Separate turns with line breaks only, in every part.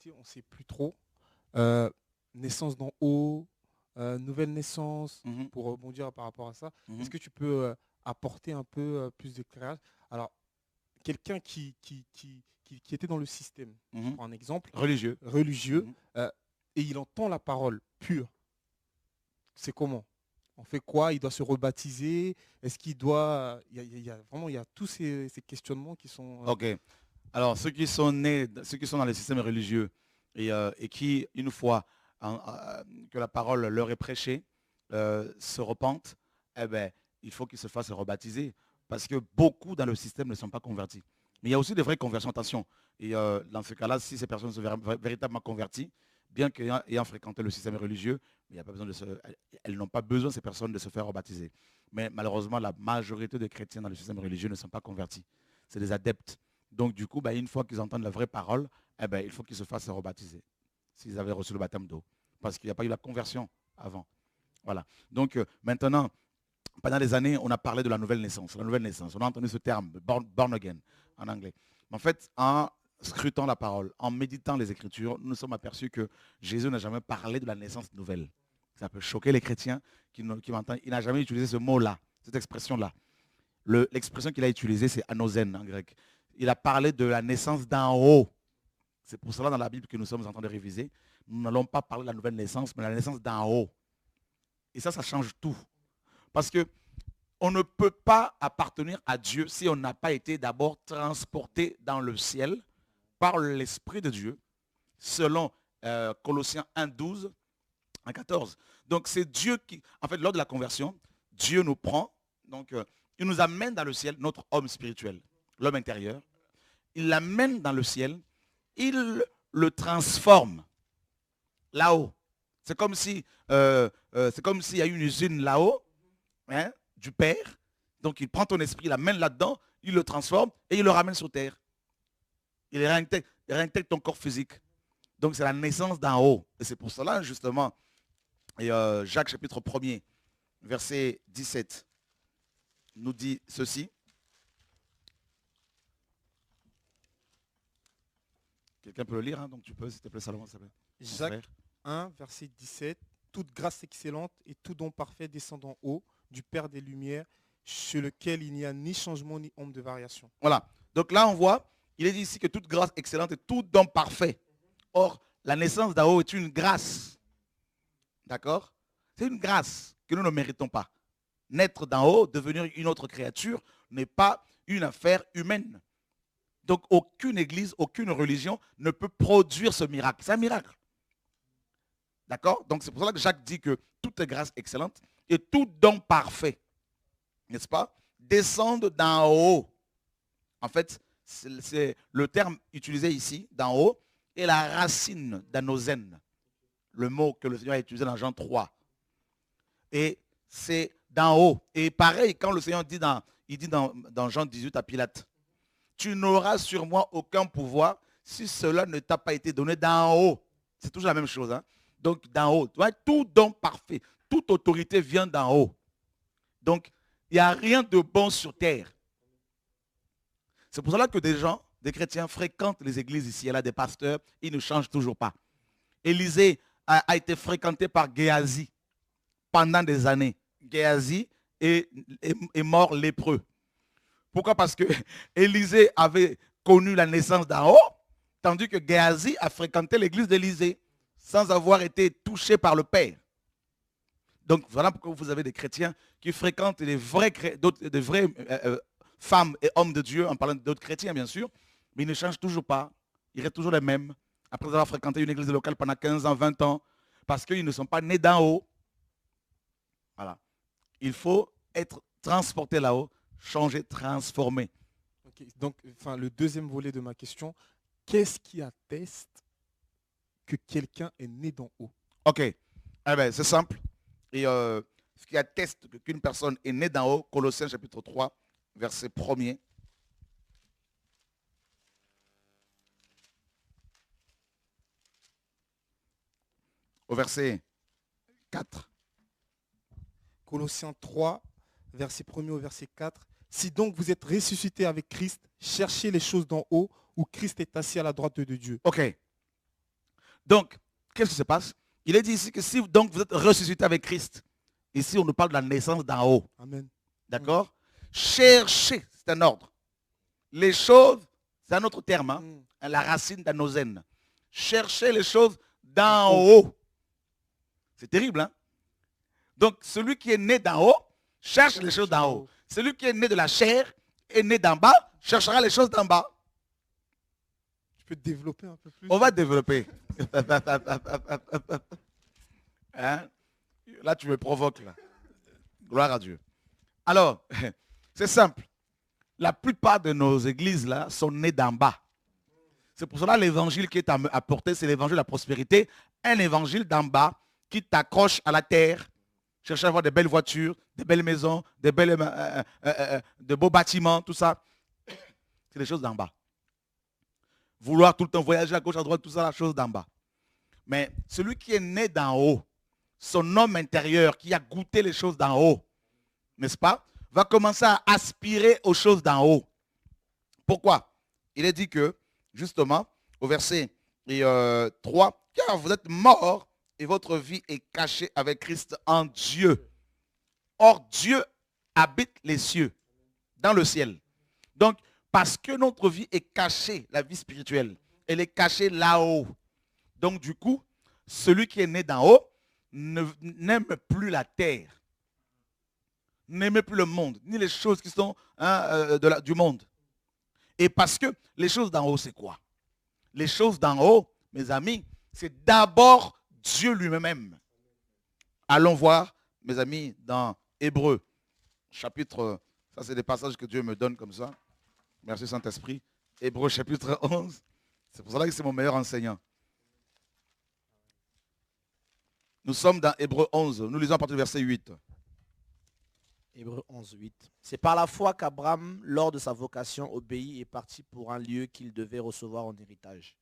réalité, on ne sait plus trop. Euh, Naissance d'en haut, nouvelle naissance,
Mhm,
pour rebondir par rapport à ça. Est-ce
mhm,
que tu peux apporter un peu plus d'éclairage? Alors, quelqu'un qui était dans le système, je
mhm.
prends un exemple,
Religieux.
religieux,
Mhm.
et il entend la parole pure, c'est comment? On fait quoi? Il doit se rebaptiser? Est-ce qu'il doit... Vraiment, il y a tous ces questionnements qui sont...
Ok. Alors, ceux qui sont nés, ceux qui sont dans les systèmes religieux et qui, une fois que la parole leur est prêchée, se repentent, eh ben, il faut qu'ils se fassent rebaptiser. Parce que beaucoup dans le système ne sont pas convertis. Mais il y a aussi des vraies conversions, attention. Et dans ce cas-là, si ces personnes sont véritablement converties, bien qu'ayant fréquenté le système religieux, il y a pas besoin elles n'ont pas besoin, ces personnes, de se faire rebaptiser. Mais malheureusement, la majorité des chrétiens dans le système religieux ne sont pas convertis. C'est des adeptes. Donc, du coup, une fois qu'ils entendent la vraie parole, eh ben, il faut qu'ils se fassent rebaptiser, s'ils avaient reçu le baptême d'eau. Parce qu'il n'y a pas eu la conversion avant. Voilà. Donc, maintenant, pendant des années, on a parlé de la nouvelle naissance. La nouvelle naissance. On a entendu ce terme, born again, en anglais. Mais en fait, en scrutant la parole, en méditant les Écritures, nous nous sommes aperçus que Jésus n'a jamais parlé de la naissance nouvelle. Ça peut choquer les chrétiens qui m'entendent. Il n'a jamais utilisé ce mot-là, cette expression-là. L'expression qu'il a utilisée, c'est anosen en grec. Il a parlé de la naissance d'en haut. C'est pour cela dans la Bible que nous sommes en train de réviser. Nous n'allons pas parler de la nouvelle naissance, mais de la naissance d'en haut. Et ça change tout. Parce que on ne peut pas appartenir à Dieu si on n'a pas été d'abord transporté dans le ciel par l'Esprit de Dieu, selon Colossiens 1, 12 à 14. Donc c'est Dieu qui, en fait, lors de la conversion, Dieu nous prend, donc il nous amène dans le ciel, notre homme spirituel, l'homme intérieur. Il l'amène dans le ciel, il le transforme là-haut. C'est comme s'il y a une usine là-haut, hein, du Père. Donc il prend ton esprit, il l'amène là-dedans, il le transforme et il le ramène sur terre. Il réintègre ton corps physique. Donc c'est la naissance d'en haut. Et c'est pour cela, justement, et Jacques chapitre 1er, verset 17, nous dit ceci. Quelqu'un peut le lire, hein, donc tu peux, s'il te plaît, Salomon, s'il te plaît, mon
Jacques
frère.
1, verset 17. Toute grâce excellente et tout don parfait descend d'en haut, du Père des Lumières, chez lequel il n'y a ni changement ni ombre de variation.
Voilà. Donc là, on voit, il est dit ici que toute grâce excellente et tout don parfait. Or, la naissance d'en haut est une grâce. D'accord? C'est une grâce que nous ne méritons pas. Naître d'en haut, devenir une autre créature, n'est pas une affaire humaine. Donc, aucune église, aucune religion ne peut produire ce miracle. C'est un miracle. D'accord? Donc, c'est pour ça que Jacques dit que toute grâce excellente et tout don parfait, n'est-ce pas, descendent d'en haut. En fait, c'est le terme utilisé ici, d'en haut, est la racine d'anosen, le mot que le Seigneur a utilisé dans Jean 3. Et c'est d'en haut. Et pareil, quand le Seigneur dit dans Jean 18 à Pilate, tu n'auras sur moi aucun pouvoir si cela ne t'a pas été donné d'en haut. C'est toujours la même chose. Hein? Donc d'en haut. Tu vois, tout don parfait, toute autorité vient d'en haut. Donc, il n'y a rien de bon sur terre. C'est pour cela que des gens, des chrétiens, fréquentent les églises ici. Il y a des pasteurs, ils ne changent toujours pas. Élisée a été fréquenté par Géasi pendant des années. Géasi est mort lépreux. Pourquoi? Parce que Élisée avait connu la naissance d'en haut, tandis que Géasi a fréquenté l'église d'Élisée sans avoir été touché par le Père. Donc voilà pourquoi vous avez des chrétiens qui fréquentent des vrais femmes et hommes de Dieu, en parlant d'autres chrétiens bien sûr, mais ils ne changent toujours pas. Ils restent toujours les mêmes, après avoir fréquenté une église locale pendant 15 ans, 20 ans, parce qu'ils ne sont pas nés d'en haut. Voilà. Il faut être transporté là-haut, changer, transformé.
Ok. Donc, enfin, le deuxième volet de ma question, qu'est-ce qui atteste que quelqu'un est né d'en haut?
Ok. Eh ben, c'est simple. Et ce qui atteste qu'une personne est née d'en haut, Colossiens chapitre 3, verset 1er. Au verset 4.
Colossiens 3, verset 1 au verset 4. Si donc vous êtes ressuscité avec Christ, cherchez les choses d'en haut, où Christ est assis à la droite de Dieu.
Ok. Donc, qu'est-ce qui se passe? Il est dit ici que si donc vous êtes ressuscité avec Christ, ici on nous parle de la naissance d'en haut.
Amen.
D'accord? Cherchez, c'est un ordre. Les choses, c'est un autre terme, hein, la racine d'anozène. Cherchez les choses d'en haut. C'est terrible, hein? Donc, celui qui est né d'en haut, cherche les choses d'en haut. Celui qui est né de la chair, est né d'en bas, cherchera les choses d'en bas.
Tu peux développer un peu plus?
On va développer. Hein? Là, tu me provoques. Là. Gloire à Dieu. Alors, c'est simple. La plupart de nos églises là sont nées d'en bas. C'est pour cela l'évangile qui est apporté, c'est l'évangile de la prospérité. Un évangile d'en bas qui t'accroche à la terre. Chercher à avoir des belles voitures, des belles maisons, de beaux bâtiments, tout ça. C'est les choses d'en bas. Vouloir tout le temps voyager à gauche, à droite, tout ça, la chose d'en bas. Mais celui qui est né d'en haut, son homme intérieur qui a goûté les choses d'en haut, n'est-ce pas, va commencer à aspirer aux choses d'en haut. Pourquoi? Il est dit que, justement, au verset 3, car vous êtes morts et votre vie est cachée avec Christ en Dieu. Or, Dieu habite les cieux, dans le ciel. Donc, parce que notre vie est cachée, la vie spirituelle, elle est cachée là-haut. Donc, du coup, celui qui est né d'en haut n'aime plus la terre, n'aime plus le monde, ni les choses qui sont du monde. Et parce que les choses d'en haut, c'est quoi? Les choses d'en haut, mes amis, c'est d'abord Dieu lui-même. Allons voir, mes amis, dans Hébreux, chapitre, ça c'est des passages que Dieu me donne comme ça. Merci Saint-Esprit. Hébreux chapitre 11. C'est pour cela que c'est mon meilleur enseignant. Nous sommes dans Hébreux 11. Nous lisons à partir du verset 8.
Hébreux 11, 8. C'est par la foi qu'Abraham, lors de sa vocation, obéit et partit pour un lieu qu'il devait recevoir en héritage.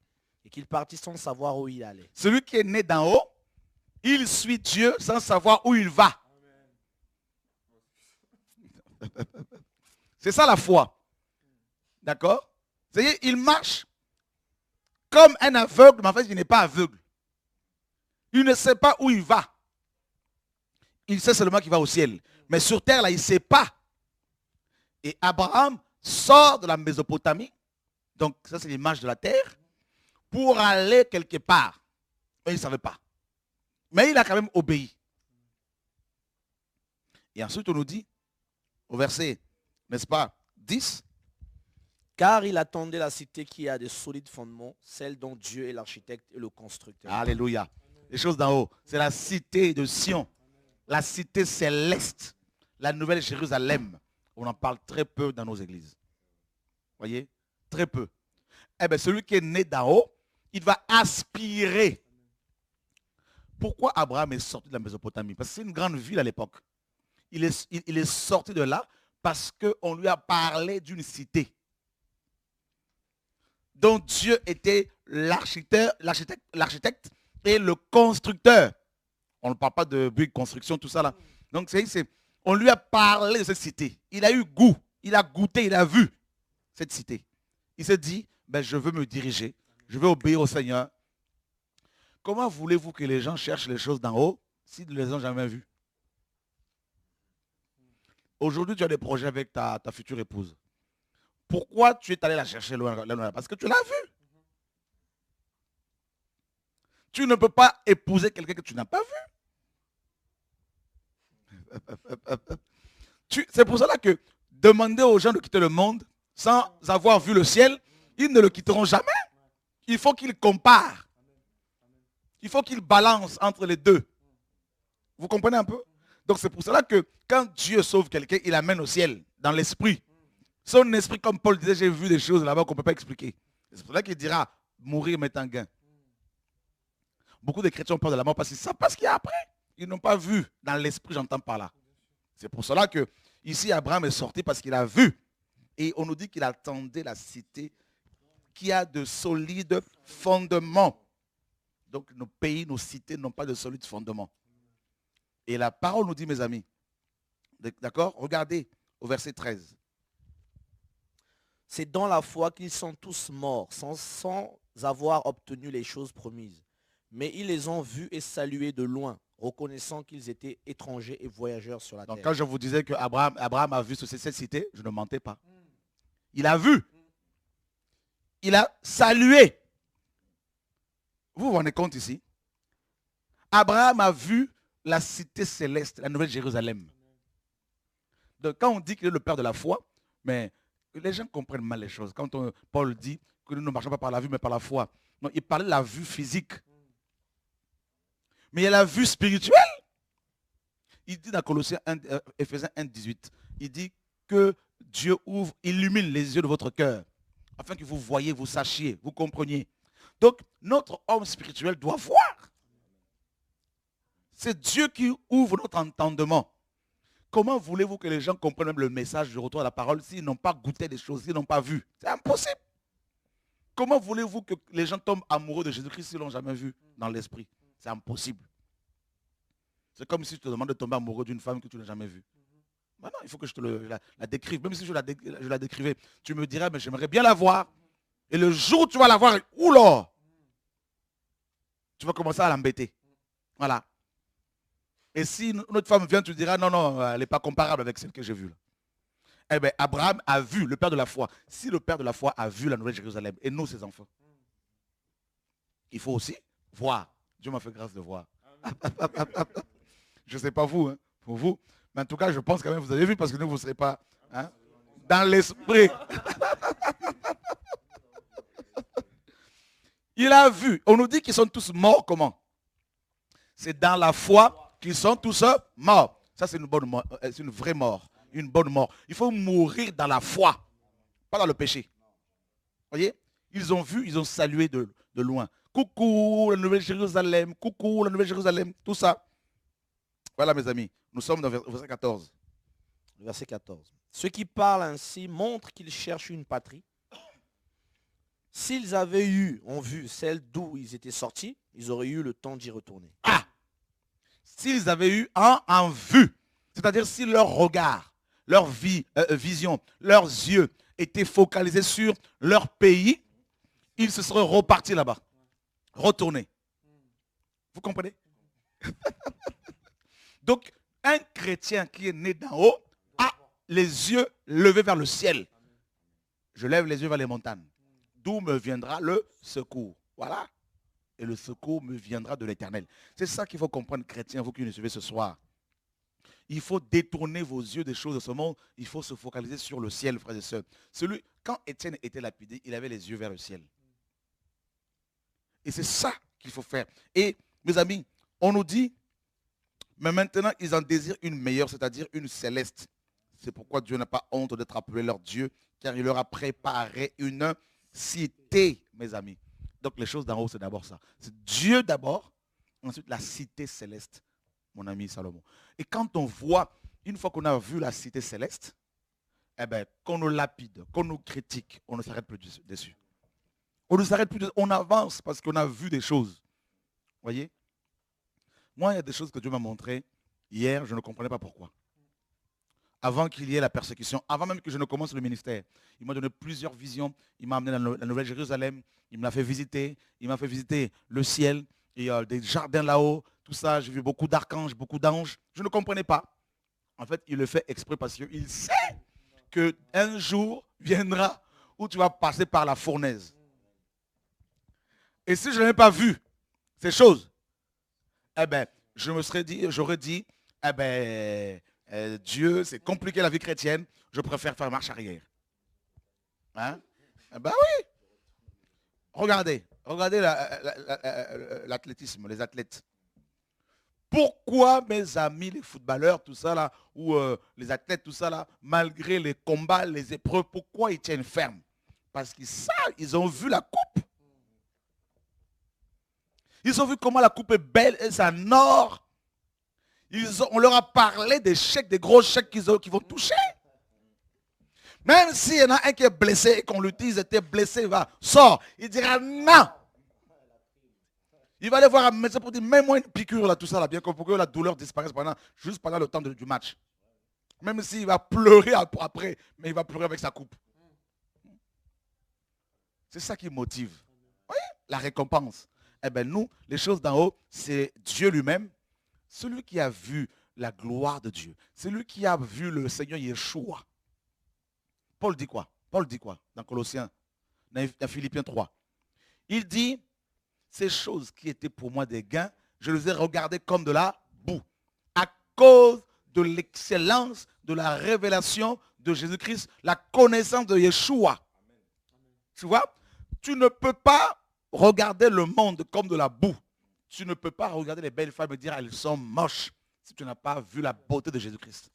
Et qu'il partit sans savoir où il allait.
Celui qui est né d'en haut, il suit Dieu sans savoir où il va. C'est ça la foi. D'accord? C'est-à-dire, il marche comme un aveugle, mais en fait, il n'est pas aveugle. Il ne sait pas où il va. Il sait seulement qu'il va au ciel. Mais sur terre, là, il ne sait pas. Et Abraham sort de la Mésopotamie. Donc, ça, c'est l'image de la terre. Pour aller quelque part. Mais il ne savait pas. Mais il a quand même obéi. Et ensuite, on nous dit, au verset, n'est-ce pas, 10.
Car il attendait la cité qui a de solides fondements, celle dont Dieu est l'architecte et le constructeur.
Alléluia. Les choses d'en haut, c'est la cité de Sion, la cité céleste, la nouvelle Jérusalem. On en parle très peu dans nos églises. Voyez? Très peu. Eh bien, celui qui est né d'en haut, il va aspirer. Pourquoi Abraham est sorti de la Mésopotamie? Parce que c'est une grande ville à l'époque. Il est sorti de là parce qu'on lui a parlé d'une cité dont Dieu était l'architecte et le constructeur. On ne parle pas de but de construction, tout ça là. Donc on lui a parlé de cette cité. Il a eu goût, il a goûté, il a vu cette cité. Il s'est dit, ben, je veux me diriger, je veux obéir au Seigneur. Comment voulez-vous que les gens cherchent les choses d'en haut s'ils ne les ont jamais vues? Aujourd'hui, tu as des projets avec ta future épouse. Pourquoi tu es allé la chercher loin? Parce que tu l'as vue. Tu ne peux pas épouser quelqu'un que tu n'as pas vu. C'est pour cela que demander aux gens de quitter le monde sans avoir vu le ciel, ils ne le quitteront jamais. Il faut qu'ils comparent. Il faut qu'ils balancent entre les deux. Vous comprenez un peu? Donc c'est pour cela que quand Dieu sauve quelqu'un, il l'amène au ciel, dans l'esprit. Son esprit, comme Paul disait, j'ai vu des choses là-bas qu'on ne peut pas expliquer. C'est pour ça qu'il dira, mourir m'est un gain. Beaucoup de chrétiens ont peur de la mort parce qu'ils savent pas ce qu'il y a après. Ils n'ont pas vu dans l'esprit, j'entends par là. C'est pour cela que ici Abraham est sorti parce qu'il a vu. Et on nous dit qu'il attendait la cité qui a de solides fondements. Donc nos pays, nos cités n'ont pas de solides fondements. Et la parole nous dit, mes amis, d'accord? Regardez au verset 13.
C'est dans la foi qu'ils sont tous morts, sans avoir obtenu les choses promises, Mais ils les ont vus et salués de loin, reconnaissant qu'ils étaient étrangers et voyageurs sur la
Donc
terre.
quand je vous disais que Abraham a vu cette cité, je ne mentais pas. Il a vu. Il a salué. Vous vous rendez compte ici? Abraham a vu la cité céleste, la nouvelle Jérusalem. Donc quand on dit qu'il est le père de la foi, mais les gens comprennent mal les choses. Quand Paul dit que nous ne marchons pas par la vue, mais par la foi. Non, il parlait de la vue physique. Mais il y a la vue spirituelle. Il dit dans Colossiens 1, Éphésiens 1, 18, il dit que Dieu ouvre, illumine les yeux de votre cœur, afin que vous voyez, vous sachiez, vous compreniez. Donc, notre homme spirituel doit voir. C'est Dieu qui ouvre notre entendement. Comment voulez-vous que les gens comprennent même le message du retour à la parole s'ils n'ont pas goûté des choses, s'ils n'ont pas vu? C'est impossible. Comment voulez-vous que les gens tombent amoureux de Jésus-Christ s'ils ne l'ont jamais vu dans l'esprit? C'est impossible. C'est comme si je te demande de tomber amoureux d'une femme que tu n'as jamais vue. Maintenant, il faut que je te la décrive. Même si je la décrivais, tu me dirais, mais j'aimerais bien la voir. Et le jour où tu vas la voir, oula, tu vas commencer à l'embêter. Voilà. Et si notre femme vient, tu diras, non, non, elle n'est pas comparable avec celle que j'ai vue. Eh bien, Abraham a vu, le père de la foi. Si le père de la foi a vu la nouvelle Jérusalem, et nous, ses enfants, il faut aussi voir. Dieu m'a fait grâce de voir. Je ne sais pas vous, hein, pour vous. Mais en tout cas, je pense quand même que vous avez vu parce que nous, vous ne serez pas hein, dans l'esprit. Il a vu. On nous dit qu'ils sont tous morts comment? C'est dans la foi qu'ils sont tous morts. Ça, c'est une bonne mort. C'est une vraie mort. Une bonne mort. Il faut mourir dans la foi, pas dans le péché. Vous voyez? Ils ont vu, ils ont salué de loin. Coucou, la nouvelle Jérusalem. Coucou, la nouvelle Jérusalem. Tout ça. Voilà, mes amis. Nous sommes dans le verset 14.
Le verset 14. Ceux qui parlent ainsi montrent qu'ils cherchent une patrie. S'ils avaient ont vu celle d'où ils étaient sortis, ils auraient eu le temps d'y retourner.
Ah! S'ils avaient eu en vue, c'est-à-dire si leur regard, leur vision, leurs yeux étaient focalisés sur leur pays, ils se seraient repartis là-bas. Retournés. Vous comprenez? Donc, un chrétien qui est né d'en haut a les yeux levés vers le ciel. Je lève les yeux vers les montagnes. D'où me viendra le secours. Voilà. Et le secours me viendra de l'Éternel. C'est ça qu'il faut comprendre, chrétien, vous qui nous suivez ce soir. Il faut détourner vos yeux des choses de ce monde. Il faut se focaliser sur le ciel, frères et sœurs. Quand Étienne était lapidé, il avait les yeux vers le ciel. Et c'est ça qu'il faut faire. Et mes amis, on nous dit, mais maintenant ils en désirent une meilleure, c'est-à-dire une céleste. C'est pourquoi Dieu n'a pas honte d'être appelé leur Dieu, car il leur a préparé une cité, mes amis. Donc les choses d'en haut, c'est d'abord ça. C'est Dieu d'abord, ensuite la cité céleste, mon ami Salomon. Et quand on voit, une fois qu'on a vu la cité céleste, eh bien, qu'on nous lapide, qu'on nous critique, on ne s'arrête plus dessus. On ne s'arrête plus dessus. On avance parce qu'on a vu des choses. Vous voyez? Moi, il y a des choses que Dieu m'a montrées hier, je ne comprenais pas pourquoi. Avant qu'il y ait la persécution, avant même que je ne commence le ministère, il m'a donné plusieurs visions. Il m'a amené dans la Nouvelle Jérusalem, il m'a fait visiter le ciel, et des jardins là-haut, tout ça. J'ai vu beaucoup d'archanges, beaucoup d'anges. Je ne comprenais pas. En fait, il le fait exprès parce qu'il sait qu'un jour viendra où tu vas passer par la fournaise. Et si je n'avais pas vu ces choses, eh ben, j'aurais dit, eh ben, Dieu, c'est compliqué la vie chrétienne, je préfère faire marche arrière. Hein? Eh ben oui. Regardez l'athlétisme, les athlètes. Pourquoi, mes amis, les footballeurs, tout ça là, ou les athlètes, tout ça là, malgré les combats, les épreuves, pourquoi ils tiennent ferme? Parce qu'ils savent, ils ont vu la coupe. Ils ont vu comment la coupe est belle et c'est en or. On leur a parlé des chèques, des gros chèques qu'ils vont toucher. Même s'il y en a un qui est blessé et qu'on lui dit il était blessé, sort. Il dira non. Il va aller voir un médecin pour dire mets-moi une piqûre là, tout ça là, bien pour que la douleur disparaisse juste pendant le temps du match. Même s'il va pleurer après, mais il va pleurer avec sa coupe. C'est ça qui motive. Vous voyez? La récompense. eh bien nous, les choses d'en haut, c'est Dieu lui-même. Celui qui a vu la gloire de Dieu. Celui qui a vu le Seigneur Yeshua. Paul dit quoi? Paul dit quoi dans Colossiens, dans Philippiens 3? Il dit, ces choses qui étaient pour moi des gains, je les ai regardées comme de la boue. À cause de l'excellence de la révélation de Jésus-Christ, la connaissance de Yeshua. Tu vois, tu ne peux pas regarder le monde comme de la boue. Tu ne peux pas regarder les belles femmes et dire elles sont moches si tu n'as pas vu la beauté de Jésus-Christ.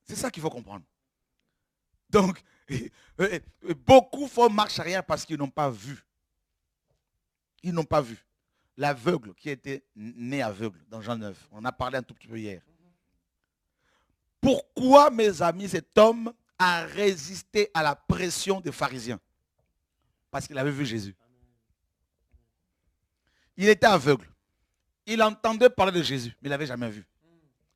C'est ça qu'il faut comprendre. Donc, beaucoup font marche arrière parce qu'ils n'ont pas vu. Ils n'ont pas vu. L'aveugle qui était né aveugle dans Jean 9. On en a parlé un tout petit peu hier. Pourquoi, mes amis, cet homme a résisté à la pression des pharisiens? Parce qu'il avait vu Jésus. Il était aveugle. Il entendait parler de Jésus, mais il n'avait jamais vu.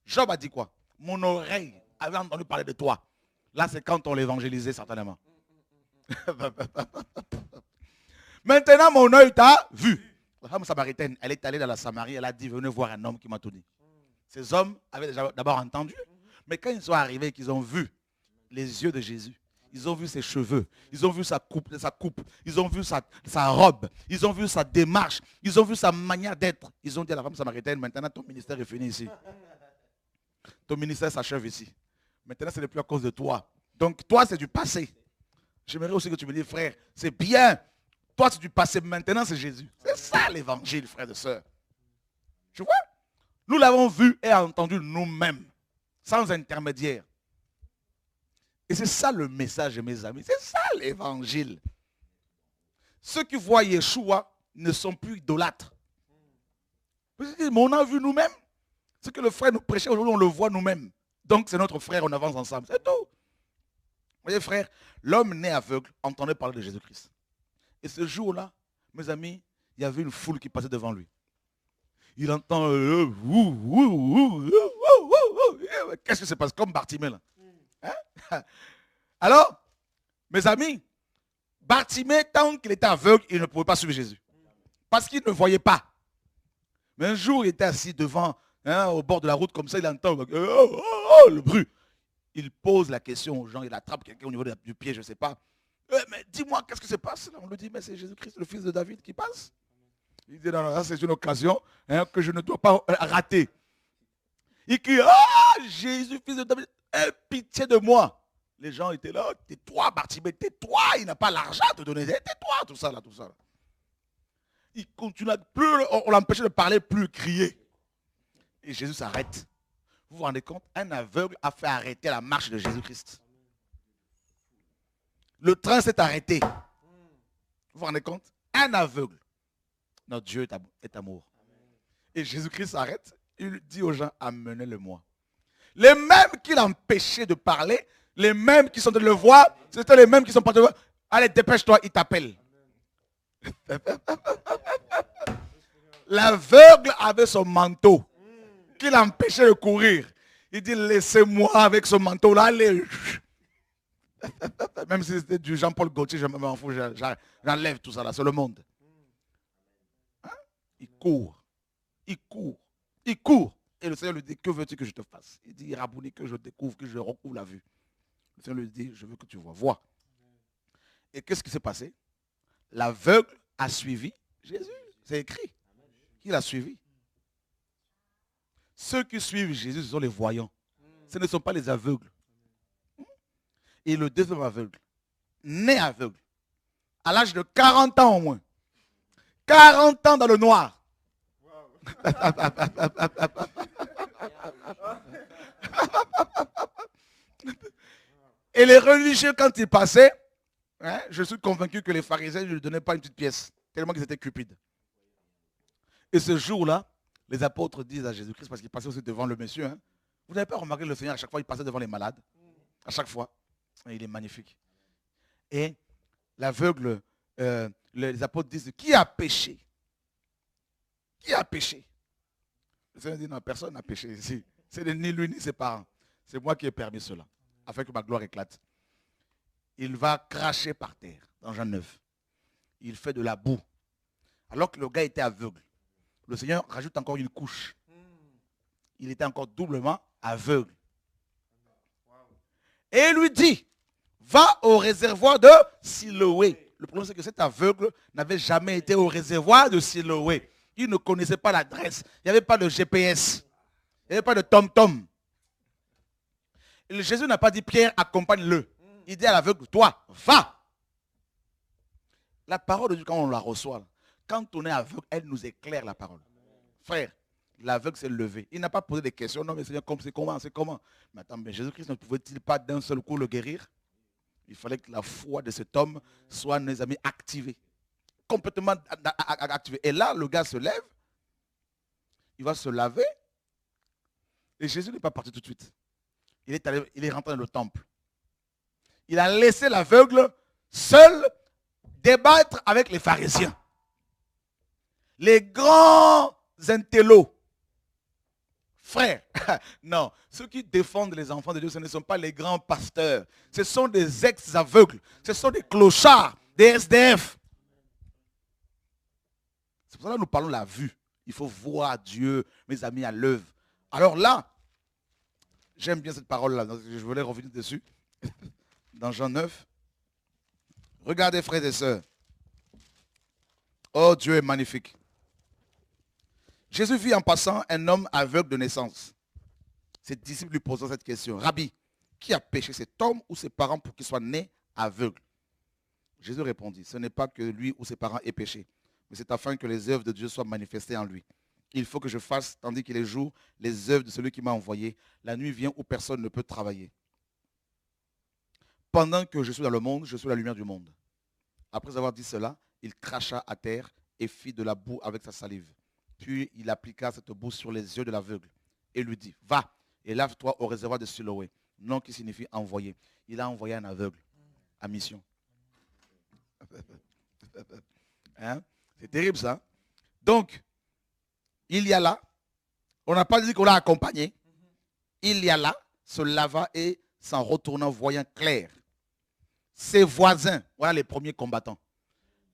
Job a dit quoi? Mon oreille avait entendu parler de toi. Là, c'est quand on l'évangélisait certainement. Maintenant, mon œil t'a vu. La femme samaritaine, elle est allée dans la Samarie, elle a dit, venez voir un homme qui m'a tout dit. Ces hommes avaient déjà d'abord entendu, mais quand ils sont arrivés, qu'ils ont vu les yeux de Jésus, ils ont vu ses cheveux, ils ont vu sa coupe, ils ont vu sa robe, ils ont vu sa démarche, ils ont vu sa manière d'être. Ils ont dit à la femme samaritaine, maintenant ton ministère est fini ici. Ton ministère s'achève ici. Maintenant, ce n'est plus à cause de toi. Donc, toi, c'est du passé. J'aimerais aussi que tu me dises, frère, c'est bien. Toi, c'est du passé. Maintenant, c'est Jésus. C'est ça l'évangile, frère et sœur. Tu vois? Nous l'avons vu et entendu nous-mêmes, sans intermédiaire. Et c'est ça le message, mes amis. C'est ça l'évangile. Ceux qui voient Yeshua ne sont plus idolâtres. Mais on a vu nous-mêmes. Ce que le frère nous prêchait aujourd'hui, on le voit nous-mêmes. Donc c'est notre frère, on avance ensemble. C'est tout. Vous voyez, frère, l'homme né aveugle entendait parler de Jésus-Christ. Et ce jour-là, mes amis, il y avait une foule qui passait devant lui. Il entend qu'est-ce qui se passe? Comme Bartimée là. Hein? Alors, mes amis, Bartimée, tant qu'il était aveugle, il ne pouvait pas suivre Jésus. Parce qu'il ne voyait pas. Mais un jour, il était assis devant, au bord de la route, comme ça, il entend le bruit. Il pose la question aux gens, il attrape quelqu'un au niveau du pied, je ne sais pas. Mais dis-moi, qu'est-ce qui se passe? On lui dit, mais c'est Jésus-Christ, le fils de David, qui passe. Il dit, non, c'est une occasion que je ne dois pas rater. Il crie, Jésus, fils de David, aie pitié de moi. Les gens étaient là, tais-toi, Bartimée, tais-toi, il n'a pas l'argent à te donner, tais-toi, tout ça là, tout ça là. Il continue, plus on l'empêchait de parler, plus crier. Et Jésus s'arrête. Vous vous rendez compte? Un aveugle a fait arrêter la marche de Jésus-Christ. Le train s'est arrêté. Vous vous rendez compte? Un aveugle. Notre Dieu est amour. Et Jésus-Christ s'arrête. Il dit aux gens, amenez-le-moi. Les mêmes qui l'empêchaient de parler, les mêmes qui sont de le voir, c'était les mêmes qui sont pas de le voir. Allez, dépêche-toi, il t'appelle. L'aveugle avait son manteau qui l'empêchait de courir. Il dit, laissez-moi avec ce manteau-là, allez. Même si c'était du Jean-Paul Gaultier, je m'en fous, j'enlève tout ça là, c'est le monde. Hein? Il court, il court, il court. Et le Seigneur lui dit, que veux-tu que je te fasse? Il dit, Rabouni, que je découvre, que je recouvre la vue. Le Seigneur lui dit, je veux que tu vois. Et qu'est-ce qui s'est passé? L'aveugle a suivi Jésus. C'est écrit qu'il a suivi. Ceux qui suivent Jésus, ce sont les voyants. Ce ne sont pas les aveugles. Et le deuxième aveugle, né aveugle, à l'âge de 40 ans au moins. 40 ans dans le noir. Et les religieux, quand ils passaient, je suis convaincu que les pharisiens ne lui donnaient pas une petite pièce, tellement qu'ils étaient cupides. Et ce jour-là, les apôtres disent à Jésus-Christ, parce qu'ils passaient aussi devant le monsieur, vous n'avez pas remarqué le Seigneur, à chaque fois, il passait devant les malades. À chaque fois. Et il est magnifique. Et l'aveugle, les apôtres disent, qui a péché? Qui a péché? Le Seigneur dit, non, personne n'a péché ici. C'est ni lui ni ses parents. C'est moi qui ai permis cela, afin que ma gloire éclate. Il va cracher par terre, dans Jean 9. Il fait de la boue Alors que le gars était aveugle. Le Seigneur rajoute encore une couche. Il était encore doublement aveugle. Et il lui dit, va au réservoir de Siloé. Le problème, c'est que cet aveugle n'avait jamais été au réservoir de Siloé. Il ne connaissait pas l'adresse. Il n'y avait pas de GPS. Il n'y avait pas de tom-tom. Jésus n'a pas dit, Pierre, accompagne-le. Il dit à l'aveugle, toi, va. La parole de Dieu, quand on la reçoit, quand on est aveugle, elle nous éclaire la parole. Frère, l'aveugle s'est levé. Il n'a pas posé des questions. Non, mais Seigneur, c'est comment? Mais attends, mais Jésus-Christ ne pouvait-il pas d'un seul coup le guérir? Il fallait que la foi de cet homme soit, mes amis, activée. Complètement activée. Et là, le gars se lève. Il va se laver. Et Jésus n'est pas parti tout de suite. Il est rentré dans le temple. Il a laissé l'aveugle seul débattre avec les pharisiens. Les grands intellos. Frères, non, ceux qui défendent les enfants de Dieu, ce ne sont pas les grands pasteurs. Ce sont des ex-aveugles. Ce sont des clochards, des SDF. C'est pour ça que nous parlons de la vue. Il faut voir Dieu, mes amis, à l'œuvre. Alors là, j'aime bien cette parole-là. Je voulais revenir dessus. Dans Jean 9. Regardez, frères et sœurs. Oh, Dieu est magnifique. Jésus vit en passant un homme aveugle de naissance. Ses disciples lui posant cette question. Rabbi, qui a péché, cet homme ou ses parents pour qu'il soit né aveugle? Jésus répondit, ce n'est pas que lui ou ses parents aient péché, mais c'est afin que les œuvres de Dieu soient manifestées en lui. Il faut que je fasse, tandis qu'il est jour, les œuvres de celui qui m'a envoyé. La nuit vient où personne ne peut travailler. Pendant que je suis dans le monde, je suis la lumière du monde. Après avoir dit cela, il cracha à terre et fit de la boue avec sa salive. Puis il appliqua cette boue sur les yeux de l'aveugle et lui dit, va et lave-toi au réservoir de Siloé, nom qui signifie envoyer. Il a envoyé un aveugle à mission. Hein? C'est terrible ça. Donc, il y a là, on n'a pas dit qu'on l'a accompagné. Il y a là, se lava et s'en retournant, voyant clair. Ses voisins, voilà les premiers combattants.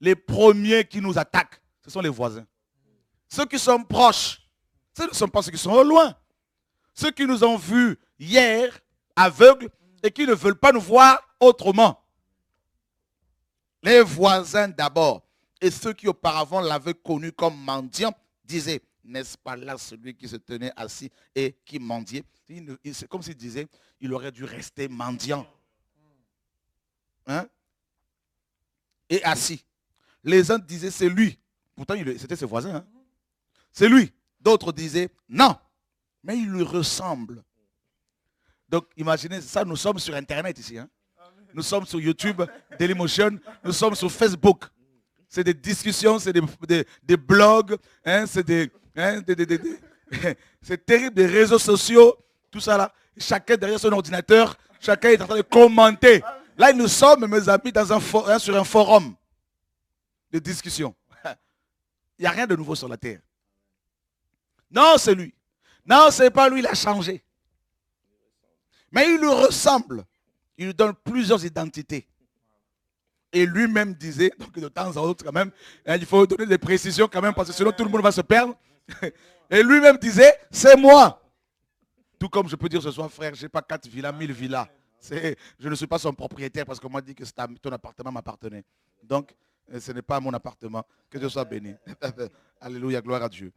Les premiers qui nous attaquent, ce sont les voisins. Ceux qui sont proches, ce ne sont pas ceux qui sont au loin. Ceux qui nous ont vus hier, aveugles, et qui ne veulent pas nous voir autrement. Les voisins d'abord. Et ceux qui auparavant l'avaient connu comme mendiant disaient, n'est-ce pas là celui qui se tenait assis et qui mendiait? C'est comme s'il disait, il aurait dû rester mendiant. Hein? Et assis. Les uns disaient, c'est lui. Pourtant, c'était ses voisins. Hein? C'est lui. D'autres disaient, non. Mais il lui ressemble. Donc, imaginez ça, nous sommes sur Internet ici. Hein? Nous sommes sur YouTube, Dailymotion, nous sommes sur Facebook. C'est des discussions, c'est des blogs, hein? C'est c'est terrible, des réseaux sociaux, tout ça là. Chacun derrière son ordinateur, chacun est en train de commenter. Là, nous sommes, mes amis, sur un forum de discussion. Il n'y a rien de nouveau sur la terre. Non, c'est lui. Non, ce n'est pas lui, il a changé. Mais il lui ressemble. Il lui donne plusieurs identités. Et lui-même disait, donc de temps en temps quand même, il faut donner des précisions quand même, parce que sinon tout le monde va se perdre. Et lui-même disait, c'est moi. Tout comme je peux dire ce soir, frère, je n'ai pas 4 villas, 1000 villas. Je ne suis pas son propriétaire parce qu'on m'a dit que ton appartement m'appartenait. Donc, ce n'est pas mon appartement. Que Dieu soit béni. Alléluia, gloire à Dieu.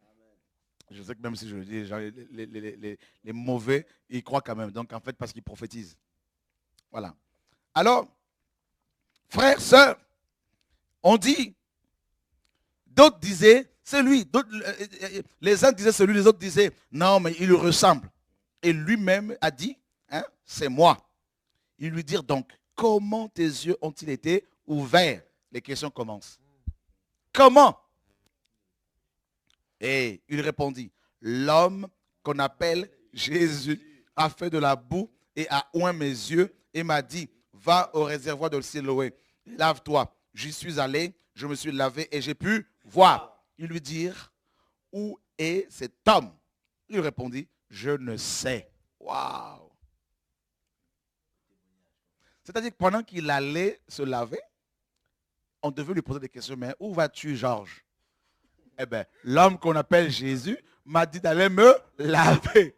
Je sais que même si je le dis, les mauvais, ils croient quand même. Donc, en fait, parce qu'ils prophétisent. Voilà. Alors, frères, sœurs, on dit, d'autres disaient, c'est lui. Les uns disaient c'est lui, les autres disaient, non, mais il lui ressemble. Et lui-même a dit, hein, c'est moi. Ils lui dirent donc, comment tes yeux ont-ils été ouverts? Les questions commencent. Comment? Et il répondit, l'homme qu'on appelle Jésus a fait de la boue et a oint mes yeux et m'a dit, va au réservoir de Siloé, lave-toi. J'y suis allé, je me suis lavé et j'ai pu voir. Ils lui dirent, où est cet homme? Il répondit, je ne sais. Waouh! C'est-à-dire que pendant qu'il allait se laver, on devait lui poser des questions. Mais où vas-tu, Georges? Eh bien, l'homme qu'on appelle Jésus m'a dit d'aller me laver.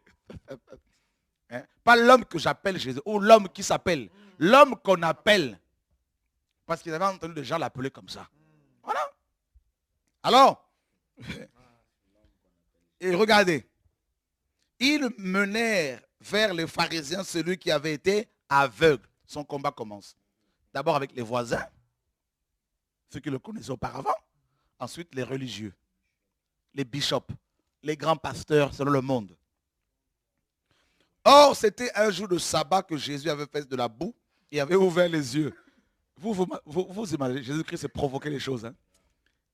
Hein? Pas l'homme que j'appelle Jésus, ou l'homme qui s'appelle. L'homme qu'on appelle. Parce qu'ils avaient entendu des gens l'appeler comme ça. Voilà. Alors, et regardez. Ils menèrent vers les pharisiens celui qui avait été aveugle. Son combat commence. D'abord avec les voisins, ceux qui le connaissaient auparavant. Ensuite, les religieux, les bishops, les grands pasteurs selon le monde. Or, c'était un jour de sabbat que Jésus avait fait de la boue et avait ouvert les yeux. Vous imaginez, Jésus-Christ provoquait les choses. Hein?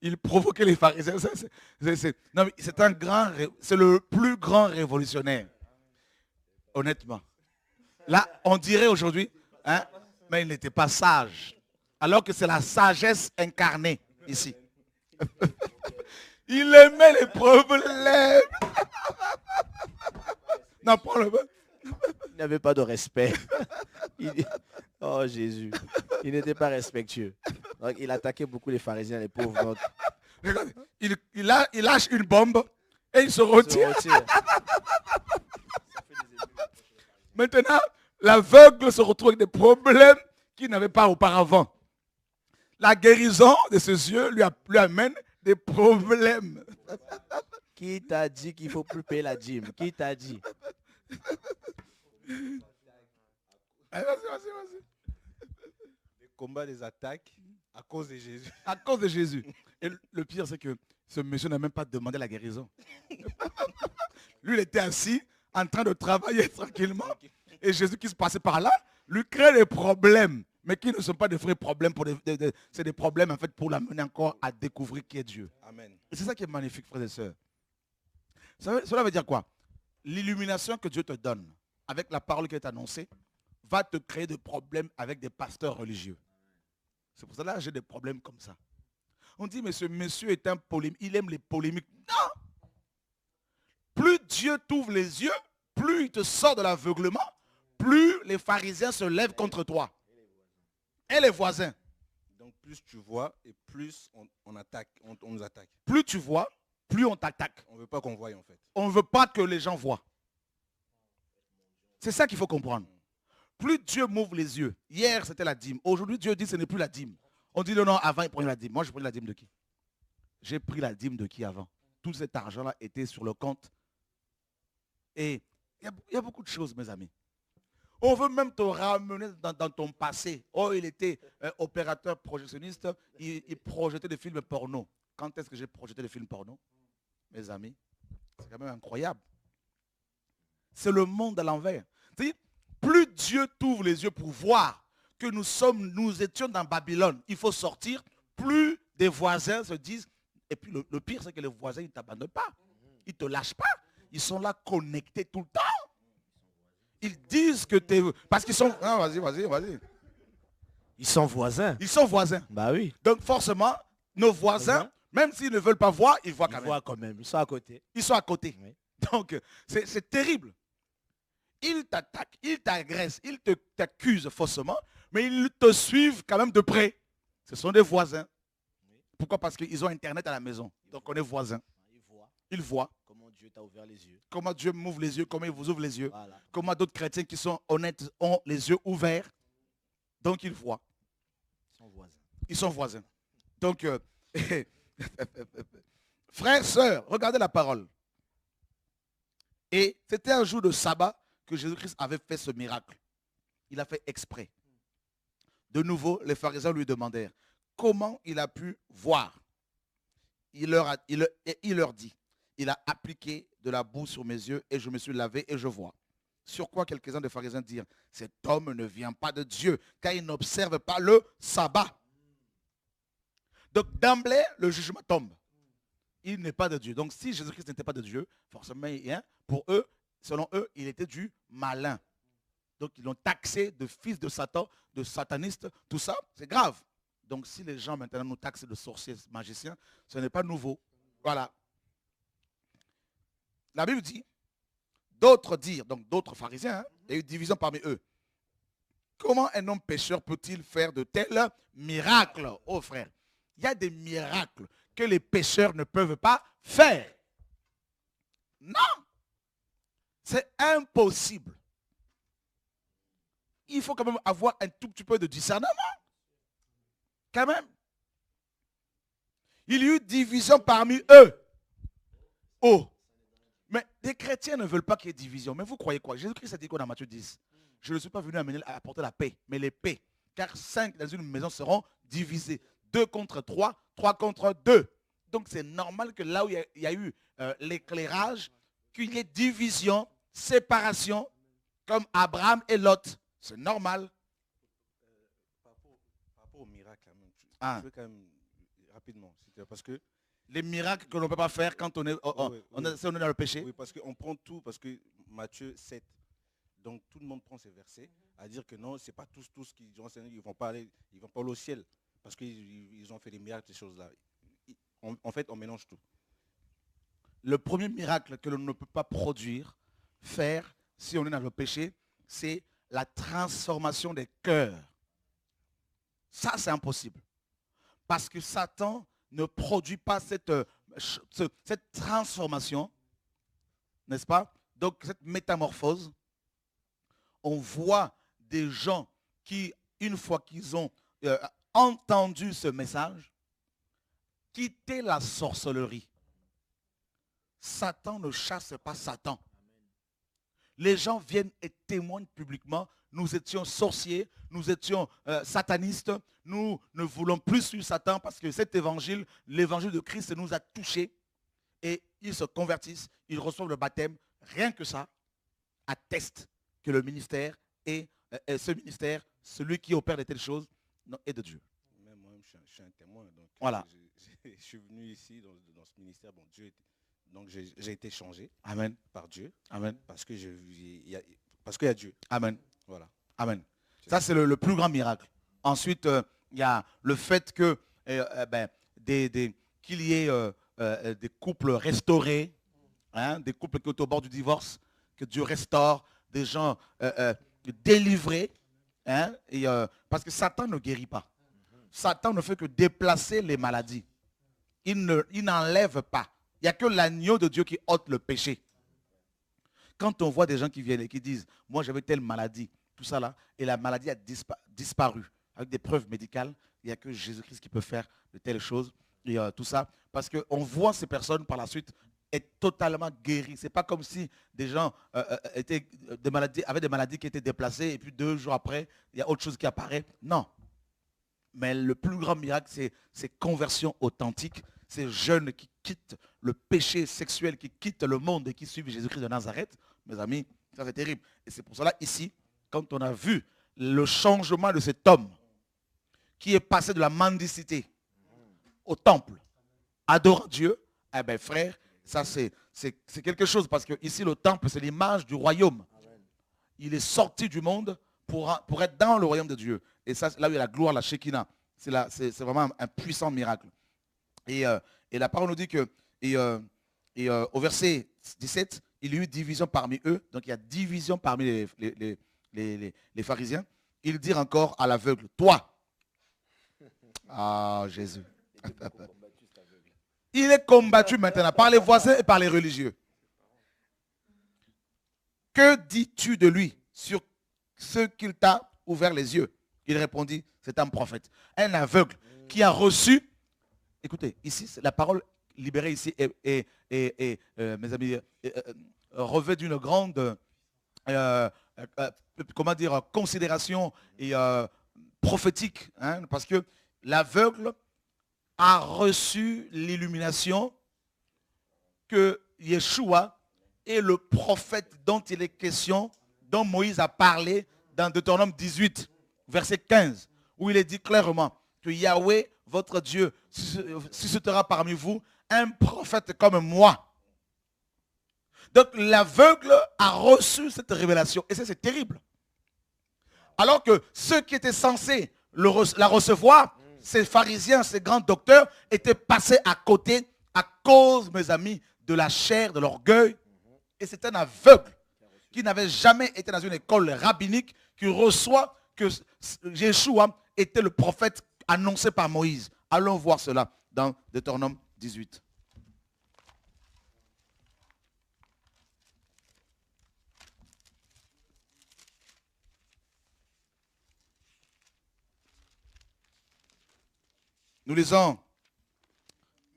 Il provoquait les pharisiens. C'est le plus grand révolutionnaire. Honnêtement. Là, on dirait aujourd'hui, hein, mais il n'était pas sage. Alors que c'est la sagesse incarnée ici. Il aimait les problèmes. Non, prends-le.
Il n'avait pas de respect. Oh Jésus. Il n'était pas respectueux. Donc, il attaquait beaucoup les pharisiens, les pauvres. Donc,
il lâche une bombe et il se retire. Maintenant, l'aveugle se retrouve avec des problèmes qu'il n'avait pas auparavant. La guérison de ses yeux lui amène des problèmes.
Qui t'a dit qu'il ne faut plus payer la dîme? Qui t'a dit?
Vas-y.
Les combats, des attaques à cause de Jésus.
À cause de Jésus. Et le pire, c'est que ce monsieur n'a même pas demandé la guérison. Lui, il était assis, en train de travailler tranquillement. Et Jésus qui se passait par là, lui crée des problèmes. Mais qui ne sont pas des vrais problèmes. C'est des problèmes, en fait, pour l'amener encore à découvrir qui est Dieu.
Amen.
Et c'est ça qui est magnifique, frères et sœurs. Cela veut dire quoi? L'illumination que Dieu te donne, avec la parole qui est annoncée, va te créer des problèmes avec des pasteurs religieux. C'est pour cela que j'ai des problèmes comme ça. On dit, mais ce monsieur est un polémique, il aime les polémiques. Non! Plus Dieu t'ouvre les yeux, plus il te sort de l'aveuglement, plus les pharisiens se lèvent contre toi. Et les voisins.
Donc plus tu vois et plus on attaque, on nous attaque.
Plus tu vois, plus on t'attaque.
On ne veut pas qu'on voie en fait.
On ne veut pas que les gens voient. C'est ça qu'il faut comprendre. Plus Dieu m'ouvre les yeux. Hier, c'était la dîme. Aujourd'hui, Dieu dit que ce n'est plus la dîme. On dit non, avant, il prenait la dîme. Moi, je prenais la dîme de qui? J'ai pris la dîme de qui avant? Tout cet argent-là était sur le compte. Et il y a beaucoup de choses, mes amis. On veut même te ramener dans ton passé. Oh, il était opérateur projectionniste. Il projetait des films porno. Quand est-ce que j'ai projeté des films porno? Mes amis, c'est quand même incroyable. C'est le monde à l'envers. Plus Dieu t'ouvre les yeux pour voir que nous étions dans Babylone, il faut sortir, plus des voisins se disent, et puis le pire c'est que les voisins, ils ne t'abandonnent pas. Ils ne te lâchent pas. Ils sont là connectés tout le temps. Ils disent que tu es... Parce qu'ils sont... Non, vas-y.
Ils sont voisins.
Ils sont voisins.
Bah oui.
Donc forcément, nos voisins, même s'ils ne veulent pas voir, ils voient
Ils
quand même.
voient quand même. Ils sont à côté.
Ils sont à côté.
Oui.
Donc, c'est terrible. Ils t'attaquent, ils t'agressent, ils t'accusent faussement, mais ils te suivent quand même de près. Ce sont des voisins. Pourquoi? Parce qu'ils ont Internet à la maison. Donc, on est voisins. Ils voient.
Comment Dieu t'a ouvert les yeux.
Comment Dieu m'ouvre les yeux, comment il vous ouvre les yeux.
Voilà.
Comment d'autres chrétiens qui sont honnêtes ont les yeux ouverts. Donc, ils voient.
Ils sont voisins.
Ils sont voisins. Donc, frères, sœurs, regardez la parole. Et c'était un jour de sabbat que Jésus-Christ avait fait ce miracle. Il a fait exprès. De nouveau, les pharisiens lui demandèrent comment il a pu voir. Il leur dit, il a appliqué de la boue sur mes yeux et je me suis lavé et je vois. Sur quoi quelques-uns des pharisiens dirent, cet homme ne vient pas de Dieu car il n'observe pas le sabbat. Donc d'emblée, le jugement tombe. Il n'est pas de Dieu. Donc si Jésus-Christ n'était pas de Dieu, forcément, pour eux, selon eux, il était du malin. Donc ils l'ont taxé de fils de Satan, de sataniste, tout ça, c'est grave. Donc si les gens maintenant nous taxent de sorciers, magiciens, ce n'est pas nouveau. Voilà. La Bible dit, d'autres dirent, donc d'autres pharisiens, hein, il y a eu division parmi eux. Comment un homme pécheur peut-il faire de tels miracles? Oh frère, il y a des miracles que les pécheurs ne peuvent pas faire. Non. C'est impossible. Il faut quand même avoir un tout petit peu de discernement. Quand même. Il y a eu division parmi eux. Oh. Mais les chrétiens ne veulent pas qu'il y ait division. Mais vous croyez quoi? Jésus-Christ a dit quoi dans Matthieu 10? Je ne suis pas venu à apporter la paix, mais les paix. Car 5 dans une maison seront divisés. 2 contre 3, 3 contre 2. Donc c'est normal que là où il y a eu l'éclairage, qu'il y ait division, séparation, comme Abraham et Lot. C'est normal.
Par rapport au miracle,
Ah.
je veux quand même rapidement, parce que
Les miracles que l'on ne peut pas faire quand on est, on est dans le péché.
oui, parce qu'on prend tout, parce que Matthieu 7, donc tout le monde prend ces versets à dire que non, c'est pas tous qui ont enseigné, ils vont pas aller au ciel parce qu'ils ont fait des miracles, ces choses-là. En fait, on mélange tout.
Le premier miracle que l'on ne peut pas produire, faire, si on est dans le péché, c'est la transformation des cœurs. Ça, c'est impossible. Parce que Satan ne produit pas cette transformation, n'est-ce pas? Donc, cette métamorphose, on voit des gens qui, une fois qu'ils ont entendu ce message, quitter la sorcellerie. Satan ne chasse pas Satan. Les gens viennent et témoignent publiquement. Nous étions sorciers, nous étions satanistes. Nous ne voulons plus suivre Satan parce que cet évangile, l'évangile de Christ nous a touchés. Et ils se convertissent, ils reçoivent le baptême. Rien que ça atteste que le ministère est ce ministère, celui qui opère de telles choses, est de Dieu.
Même moi, je suis un témoin. Donc,
voilà.
Je suis venu ici dans ce ministère. Bon, donc j'ai été changé.
Amen.
Par Dieu.
Amen.
Parce qu'il y a Dieu.
Amen.
Voilà.
Amen. Ça, c'est le plus grand miracle. Ensuite, il y a le fait que qu'il y ait des couples restaurés, hein, des couples qui sont au bord du divorce, que Dieu restaure, des gens délivrés. Hein, parce que Satan ne guérit pas. Satan ne fait que déplacer les maladies. Il n'enlève pas. Il n'y a que l'agneau de Dieu qui ôte le péché. Quand on voit des gens qui viennent et qui disent, moi j'avais telle maladie, tout ça là, et la maladie a disparu, avec des preuves médicales, il n'y a que Jésus-Christ qui peut faire de telles choses, et tout ça, parce qu'on voit ces personnes par la suite être totalement guéries. Ce n'est pas comme si des gens avaient des maladies qui étaient déplacées, et puis 2 jours après, il y a autre chose qui apparaît. Non. Mais le plus grand miracle, c'est ces conversions authentiques, ces jeunes qui quittent le péché sexuel, qui quittent le monde et qui suivent Jésus-Christ de Nazareth. Mes amis, ça c'est terrible. Et c'est pour cela, ici, quand on a vu le changement de cet homme qui est passé de la mendicité au temple, adorant Dieu, eh bien frère, ça c'est quelque chose, parce que ici le temple, c'est l'image du royaume. Il est sorti du monde pour être dans le royaume de Dieu. Et ça, là où il y a la gloire, la Shekinah. C'est vraiment un puissant miracle. Et la parole nous dit que, au verset 17, il y a eu division parmi eux. Donc il y a division parmi les pharisiens. Ils dirent encore à l'aveugle, toi. Ah, Jésus. Il est combattu maintenant par les voisins et par les religieux. Que dis-tu de lui sur ce qu'il t'a ouvert les yeux? Il répondit, c'est un prophète. Un aveugle qui a reçu. Écoutez, ici, la parole libérée ici est mes amis, revêt d'une grande considération et prophétique. Hein, parce que l'aveugle a reçu l'illumination que Yeshua est le prophète dont il est question, dont Moïse a parlé dans Deutéronome 18, verset 15, où il est dit clairement que Yahweh, votre Dieu, suscitera parmi vous un prophète comme moi. Donc l'aveugle a reçu cette révélation. Et ça, c'est terrible. Alors que ceux qui étaient censés la recevoir, ces pharisiens, ces grands docteurs, étaient passés à côté à cause, mes amis, de la chair, de l'orgueil. Et c'est un aveugle qui n'avait jamais été dans une école rabbinique qui reçoit que Yeshua était le prophète annoncé par Moïse. Allons voir cela. dans Deutéronome 18. Nous lisons,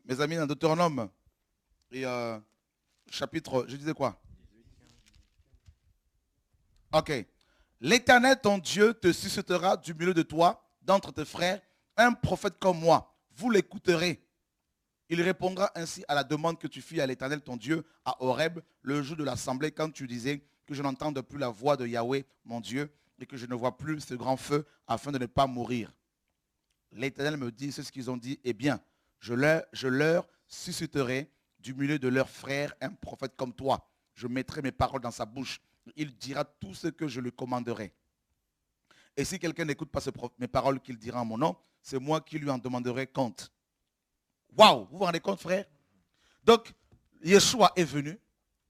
mes amis, dans Deutéronome, et chapitre, je disais quoi? Ok. L'Éternel, ton Dieu, te suscitera du milieu de toi, d'entre tes frères, un prophète comme moi. Vous l'écouterez. Il répondra ainsi à la demande que tu fis à l'Éternel, ton Dieu, à Horeb, le jour de l'assemblée, quand tu disais que je n'entende plus la voix de Yahweh, mon Dieu, et que je ne vois plus ce grand feu, afin de ne pas mourir. L'Éternel me dit, c'est ce qu'ils ont dit, eh bien, je leur susciterai du milieu de leurs frères un prophète comme toi. Je mettrai mes paroles dans sa bouche. Il dira tout ce que je lui commanderai. Et si quelqu'un n'écoute pas mes paroles qu'il dira en mon nom, c'est moi qui lui en demanderai compte. Waouh, vous vous rendez compte, frère? Donc, Yeshua est venu,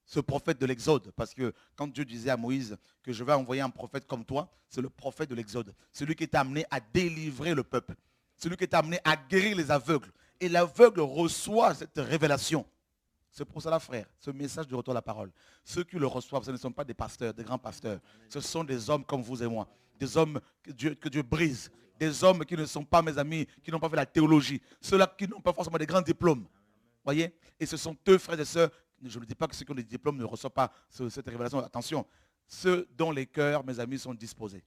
ce prophète de l'Exode, parce que quand Dieu disait à Moïse que je vais envoyer un prophète comme toi, c'est le prophète de l'Exode. Celui qui est amené à délivrer le peuple. Celui qui est amené à guérir les aveugles. Et l'aveugle reçoit cette révélation. C'est pour cela, frère, ce message de retour à la parole. Ceux qui le reçoivent, ce ne sont pas des pasteurs, des grands pasteurs. Ce sont des hommes comme vous et moi. Des hommes que Dieu brise. Des hommes qui ne sont pas mes amis, qui n'ont pas fait la théologie. Ceux-là qui n'ont pas forcément des grands diplômes. Voyez? Et ce sont eux, frères et sœurs. Je ne dis pas que ceux qui ont des diplômes ne reçoivent pas cette révélation. Attention. Ceux dont les cœurs, mes amis, sont disposés.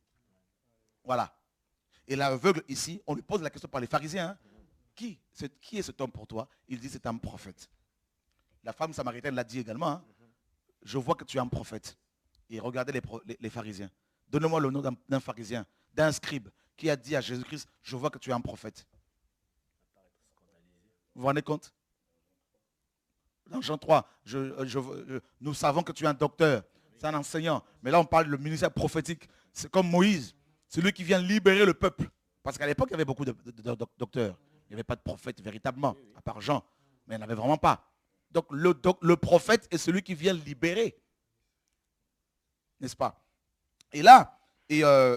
Voilà. Et l'aveugle ici, on lui pose la question par les pharisiens. Hein? Qui est cet homme pour toi? Il dit c'est un prophète. La femme samaritaine l'a dit également. Hein? Je vois que tu es un prophète. Et regardez les pharisiens. Donnez-moi le nom d'un pharisien, d'un scribe, qui a dit à Jésus-Christ, je vois que tu es un prophète. Vous vous rendez compte? Dans Jean 3, nous savons que tu es un docteur, c'est un enseignant. Mais là, on parle du ministère prophétique. C'est comme Moïse, celui qui vient libérer le peuple. Parce qu'à l'époque, il y avait beaucoup de docteurs. Il n'y avait pas de prophète véritablement, à part Jean. Mais il n'y en avait vraiment pas. Donc le prophète est celui qui vient libérer. N'est-ce pas? Et là,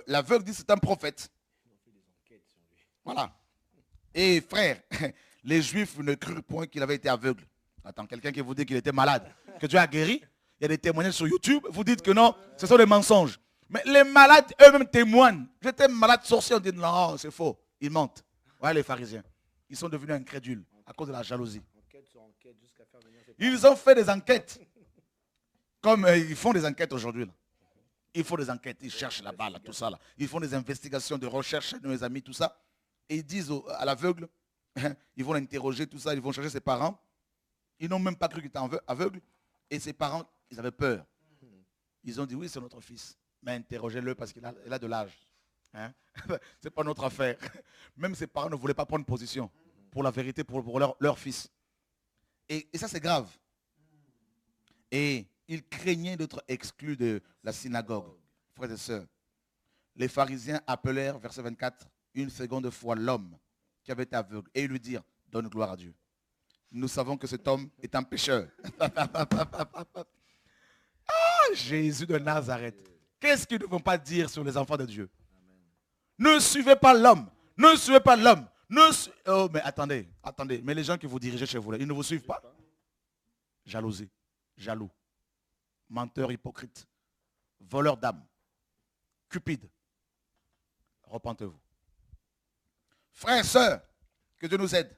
l'aveugle dit c'est un prophète. Voilà. Et frère, les Juifs ne crurent point qu'il avait été aveugle. Attends, quelqu'un qui vous dit qu'il était malade, que Dieu a guéri. Il y a des témoignages sur YouTube. Vous dites que non, ce sont des mensonges. Mais les malades eux-mêmes témoignent. J'étais malade sorcier, on dit non, c'est faux. Ils mentent. Voilà les pharisiens. Ils sont devenus incrédules à cause de la jalousie. Ils ont fait des enquêtes. Comme ils font des enquêtes aujourd'hui. Ils font des enquêtes, ils cherchent là-bas, là, tout ça. Là. Ils font des investigations, de recherche de mes amis, tout ça. Et ils disent à l'aveugle, ils vont l'interroger, tout ça, ils vont chercher ses parents. Ils n'ont même pas cru qu'il était aveugle. Et ses parents, ils avaient peur. Ils ont dit, oui, c'est notre fils. Mais interrogez-le parce qu'il a de l'âge. Hein? Ce n'est pas notre affaire. Même ses parents ne voulaient pas prendre position pour la vérité, pour leur fils. Et ça, c'est grave. Et ils craignaient d'être exclus de la synagogue. Frères et sœurs, les pharisiens appelèrent, verset 24, une seconde fois l'homme qui avait été aveugle. Et ils lui dirent, donne gloire à Dieu. Nous savons que cet homme est un pécheur. Jésus de Nazareth. Qu'est-ce qu'ils ne vont pas dire sur les enfants de Dieu? Ne suivez pas l'homme. Ne suivez pas l'homme. Oh, mais attendez. Mais les gens qui vous dirigent chez vous, là, ils ne vous suivent pas? Jalousie. Jaloux. Menteur hypocrite. Voleur d'âme. Cupide. Repentez-vous. Frères et sœurs, que Dieu nous aide.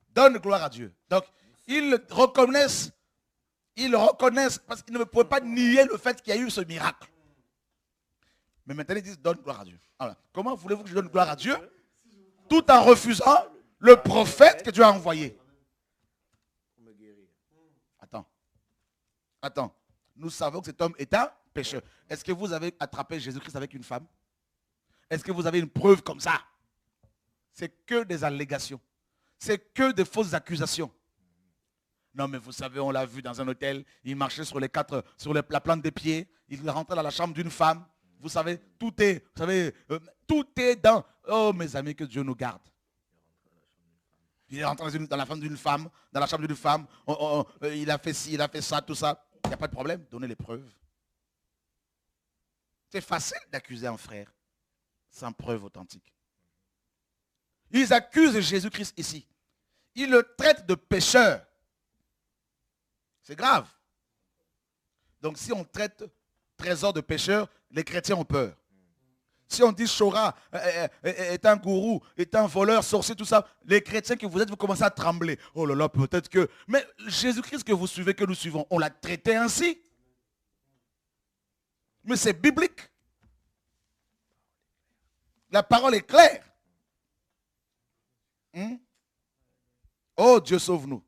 Donne gloire à Dieu. Donc, ils reconnaissent, parce qu'ils ne pouvaient pas nier le fait qu'il y a eu ce miracle. Mais maintenant, ils disent, donne gloire à Dieu. Alors, comment voulez-vous que je donne gloire à Dieu tout en refusant le prophète que Dieu a envoyé? Attends. Nous savons que cet homme est un pécheur. Est-ce que vous avez attrapé Jésus-Christ avec une femme? Est-ce que vous avez une preuve comme ça? C'est que des allégations. C'est que des fausses accusations. Non, mais vous savez, on l'a vu dans un hôtel. Il marchait sur la plante des pieds. Il rentrait dans la chambre d'une femme. Vous savez, tout est dans... Oh, mes amis, que Dieu nous garde. Il est rentré dans la chambre d'une femme. Il a fait ci, il a fait ça, tout ça. Il n'y a pas de problème. Donnez les preuves. C'est facile d'accuser un frère sans preuve authentique. Ils accusent Jésus-Christ ici. Il le traite de pécheur. C'est grave. Donc si on traite trésor de pécheur, les chrétiens ont peur. Si on dit Chora est un gourou, est un voleur, sorcier, tout ça, les chrétiens que vous êtes, vous commencez à trembler. Oh là là, peut-être que... Mais Jésus-Christ que vous suivez, que nous suivons, on l'a traité ainsi. Mais c'est biblique. La parole est claire. Oh Dieu, sauve-nous.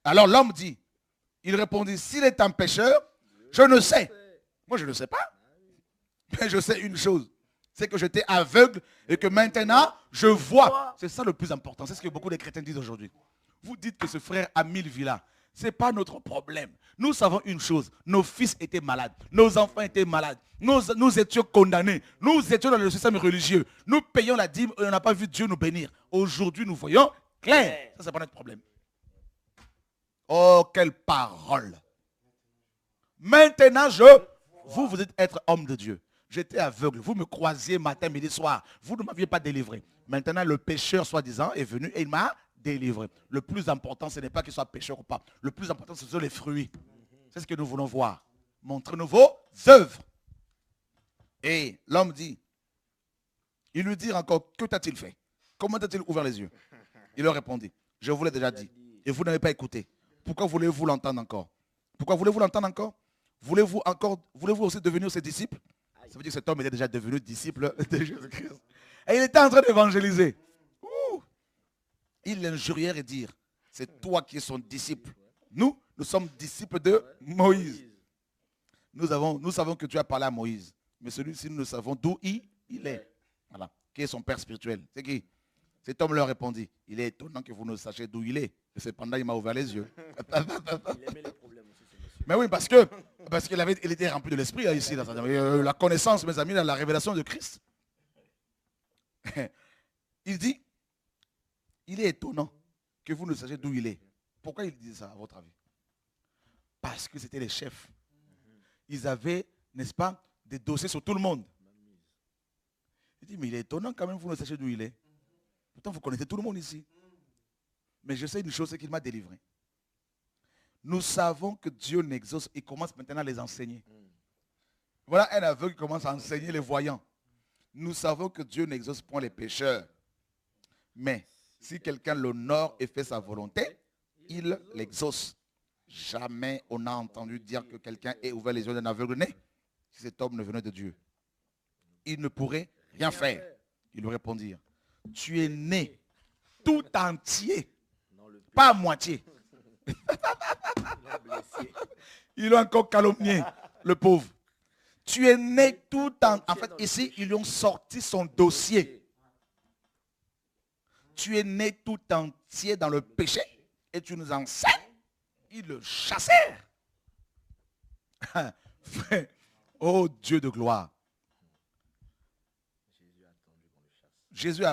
Alors l'homme dit, il répondit, s'il est un pécheur, je ne sais. Moi je ne sais pas. Mais je sais une chose, c'est que j'étais aveugle et que maintenant je vois. C'est ça le plus important, c'est ce que beaucoup de chrétiens disent aujourd'hui. Vous dites que ce frère a 1000 villas. Ce n'est pas notre problème. Nous savons une chose, nos fils étaient malades, nos enfants étaient malades, nous étions condamnés, nous étions dans le système religieux, nous payons la dîme et on n'a pas vu Dieu nous bénir. Aujourd'hui nous voyons clair, ça c'est pas notre problème. Oh quelle parole. Maintenant vous êtes être homme de Dieu. J'étais aveugle, vous me croisiez matin, midi, soir. Vous ne m'aviez pas délivré. Maintenant, le pécheur, soi-disant, est venu et il m'a délivré. Le plus important, ce n'est pas qu'il soit pécheur ou pas. Le plus important, ce sont les fruits. C'est ce que nous voulons voir. Montrez-nous vos œuvres. Et l'homme dit, il lui dit encore, que t'a-t-il fait? Comment t'a-t-il ouvert les yeux? Il leur répondit, je vous l'ai déjà dit. Et vous n'avez pas écouté. Pourquoi voulez-vous l'entendre encore? Pourquoi voulez-vous l'entendre encore? Voulez-vous aussi devenir ses disciples? Ça veut dire que cet homme était déjà devenu disciple de Jésus-Christ. Et il était en train d'évangéliser. Il l'injuriait et dire, c'est toi qui es son disciple. Nous sommes disciples de Moïse. Nous savons que tu as parlé à Moïse. Mais celui-ci, nous savons d'où il est. Voilà. Qui est son père spirituel? C'est qui? Cet homme leur répondit, il est étonnant que vous ne sachiez d'où il est. Et cependant, il m'a ouvert les yeux.
Il aimait les problèmes aussi, ce monsieur.
Mais oui, parce qu'il était rempli de l'esprit là, ici. La connaissance, mes amis, la révélation de Christ. Il dit, il est étonnant que vous ne sachiez d'où il est. Pourquoi il dit ça, à votre avis? Parce que c'était les chefs. Ils avaient, n'est-ce pas, des dossiers sur tout le monde. Il dit, mais il est étonnant quand même que vous ne sachiez d'où il est. Pourtant, vous connaissez tout le monde ici. Mais je sais une chose, c'est qu'il m'a délivré. Nous savons que Dieu n'exauce. Il commence maintenant à les enseigner. Voilà un aveugle qui commence à enseigner les voyants. Nous savons que Dieu n'exauce point les pécheurs. Mais si quelqu'un l'honore et fait sa volonté, il l'exauce. Jamais on a entendu dire que quelqu'un ait ouvert les yeux d'un aveugle né. Si cet homme ne venait de Dieu, il ne pourrait rien faire. Ils lui répondirent, tu es né tout entier, pas à moitié. Ils l'ont encore calomnié, le pauvre. Tu es né tout entier. En fait, ici, ils lui ont sorti son dossier. Tu es né tout entier dans le péché et tu nous enseignes. Ils le chassèrent. Oh Dieu de gloire. Jésus a